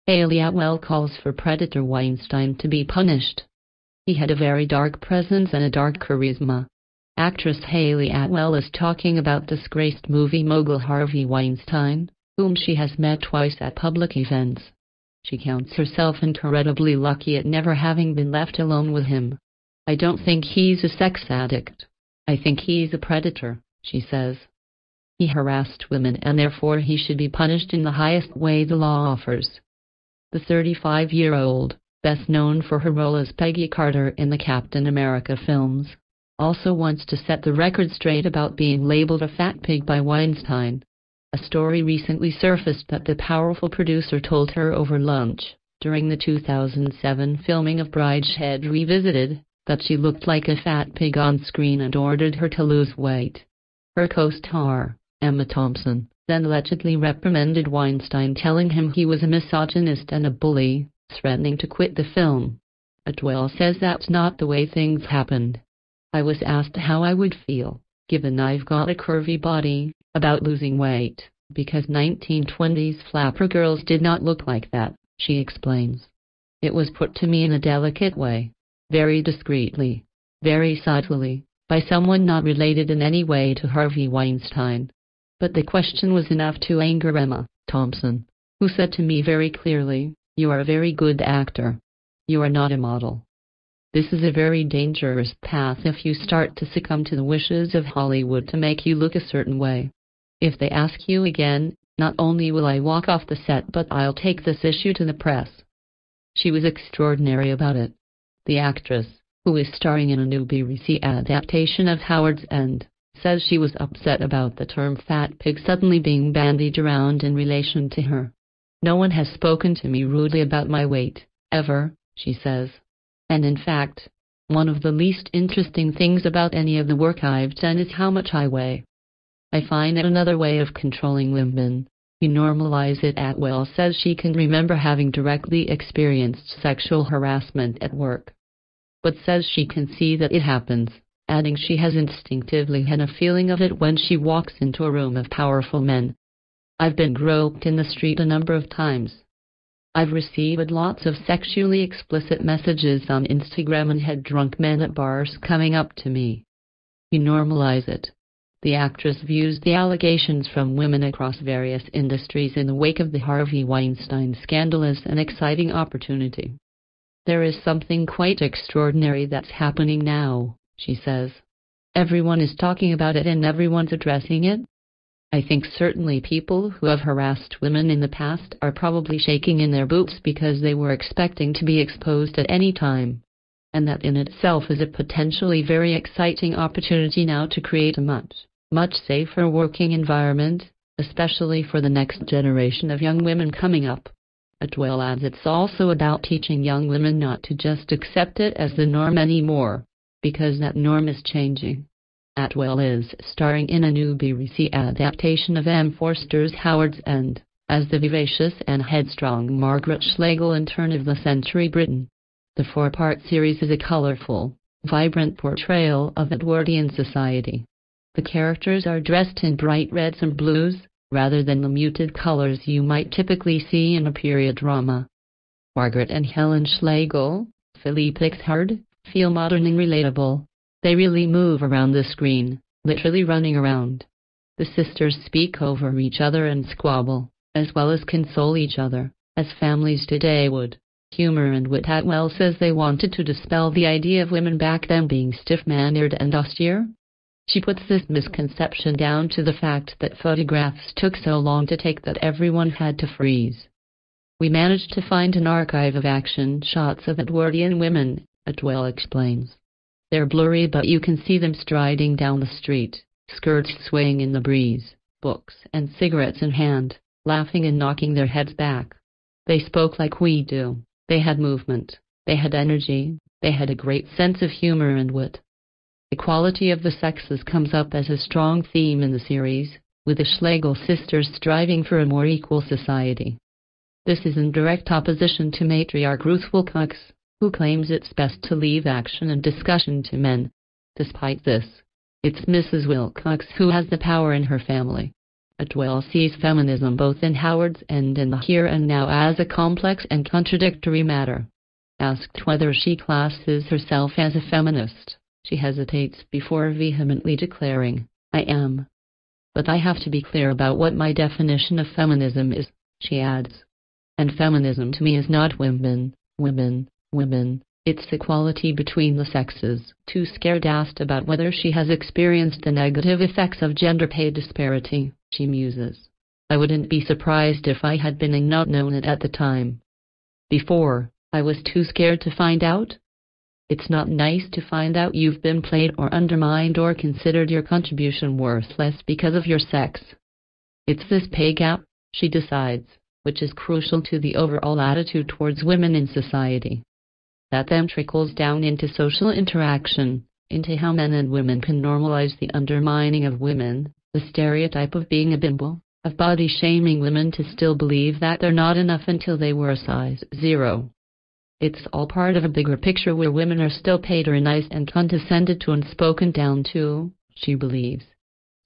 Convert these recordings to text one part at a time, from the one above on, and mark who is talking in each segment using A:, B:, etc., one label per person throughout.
A: Hayley Atwell calls for Predator Weinstein to be punished. He had a very dark presence and a dark charisma. Actress Hayley Atwell is talking about disgraced movie mogul Harvey Weinstein, whom she has met twice at public events. She counts herself incredibly lucky at never having been left alone with him. "I don't think he's a sex addict. I think he's a predator," she says. "He harassed women and therefore he should be punished in the highest way the law offers." The 35-year-old, best known for her role as Peggy Carter in the Captain America films, also wants to set the record straight about being labeled a fat pig by Weinstein. A story recently surfaced that the powerful producer told her over lunch, during the 2007 filming of Brideshead Revisited, that she looked like a fat pig on screen and ordered her to lose weight. Her co-star, Emma Thompson, then allegedly reprimanded Weinstein, telling him he was a misogynist and a bully, threatening to quit the film. Atwell says that's not the way things happened. "I was asked how I would feel, given I've got a curvy body, about losing weight, because 1920s flapper girls did not look like that," she explains. "It was put to me in a delicate way, very discreetly, very subtly, by someone not related in any way to Harvey Weinstein. But the question was enough to anger Emma Thompson, who said to me very clearly, 'You are a very good actor. You are not a model.' This is a very dangerous path if you start to succumb to the wishes of Hollywood to make you look a certain way. If they ask you again, not only will I walk off the set but I'll take this issue to the press." She was extraordinary about it. The actress, who is starring in a new BBC adaptation of Howard's End, says she was upset about the term fat pig suddenly being bandied around in relation to her. "No one has spoken to me rudely about my weight, ever," she says. "And in fact, one of the least interesting things about any of the work I've done is how much I weigh. I find it another way of controlling women. You normalize it." Atwell says she can remember having directly experienced sexual harassment at work, but says she can see that it happens, adding she has instinctively had a feeling of it when she walks into a room of powerful men. "I've been groped in the street a number of times. I've received lots of sexually explicit messages on Instagram and had drunk men at bars coming up to me. You normalize it." The actress views the allegations from women across various industries in the wake of the Harvey Weinstein scandal as an exciting opportunity. "There is something quite extraordinary that's happening now," she says. "Everyone is talking about it and everyone's addressing it. I think certainly people who have harassed women in the past are probably shaking in their boots because they were expecting to be exposed at any time. And that in itself is a potentially very exciting opportunity now to create a much safer working environment, especially for the next generation of young women coming up." Atwell adds it's also about teaching young women not to just accept it as the norm anymore, because that norm is changing. Atwell is starring in a new BBC adaptation of M. Forster's Howard's End, as the vivacious and headstrong Margaret Schlegel in turn-of-the-century Britain. The four-part series is a colorful, vibrant portrayal of Edwardian society. The characters are dressed in bright reds and blues, rather than the muted colors you might typically see in a period drama. Margaret and Helen Schlegel, Philippe Pixard, feel modern and relatable. They really move around the screen, literally running around. The sisters speak over each other and squabble, as well as console each other, as families today would. Humor and wit. Atwell says they wanted to dispel the idea of women back then being stiff-mannered and austere. She puts this misconception down to the fact that photographs took so long to take that everyone had to freeze. "We managed to find an archive of action shots of Edwardian women," Atwell explains. "They're blurry but you can see them striding down the street, skirts swaying in the breeze, books and cigarettes in hand, laughing and knocking their heads back. They spoke like we do. They had movement, they had energy, they had a great sense of humor and wit." Equality of the sexes comes up as a strong theme in the series, with the Schlegel sisters striving for a more equal society. This is in direct opposition to matriarch Ruth Wilcox, who claims it's best to leave action and discussion to men. Despite this, it's Mrs. Wilcox who has the power in her family. Atwell sees feminism both in Howard's and in the here and now as a complex and contradictory matter. Asked whether she classes herself as a feminist, she hesitates before vehemently declaring, "I am. But I have to be clear about what my definition of feminism is," she adds. "And feminism to me is not women, women, women. It's equality between the sexes." Too scared asked about whether she has experienced the negative effects of gender pay disparity, she muses, "I wouldn't be surprised if I had been and not known it at the time. Before, I was too scared to find out. It's not nice to find out you've been played or undermined or considered your contribution worthless because of your sex. It's this pay gap," she decides, "which is crucial to the overall attitude towards women in society. That then trickles down into social interaction, into how men and women can normalize the undermining of women, the stereotype of being a bimbo, of body-shaming women to still believe that they're not enough until they were a size 0. It's all part of a bigger picture where women are still patronized and condescended to and spoken down to," she believes.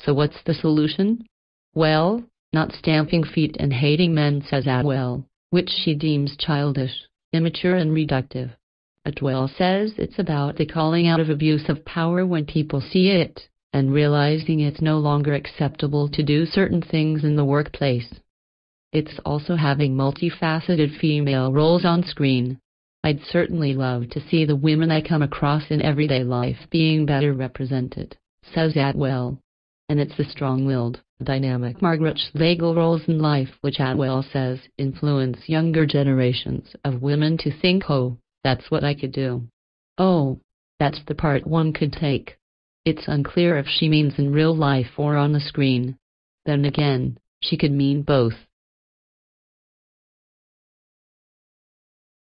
A: So what's the solution? Well, not stamping feet and hating men, says Atwell, which she deems childish, immature and reductive. Atwell says it's about the calling out of abuse of power when people see it, and realizing it's no longer acceptable to do certain things in the workplace. It's also having multifaceted female roles on screen. I'd certainly love to see the women I come across in everyday life being better represented, says Atwell. And it's the strong-willed, dynamic Margaret Schlegel roles in life which Atwell says influence younger generations of women to think, "Oh, that's what I could do. Oh, that's the part one could take." It's unclear if she means in real life or on the screen. Then again, she could mean both.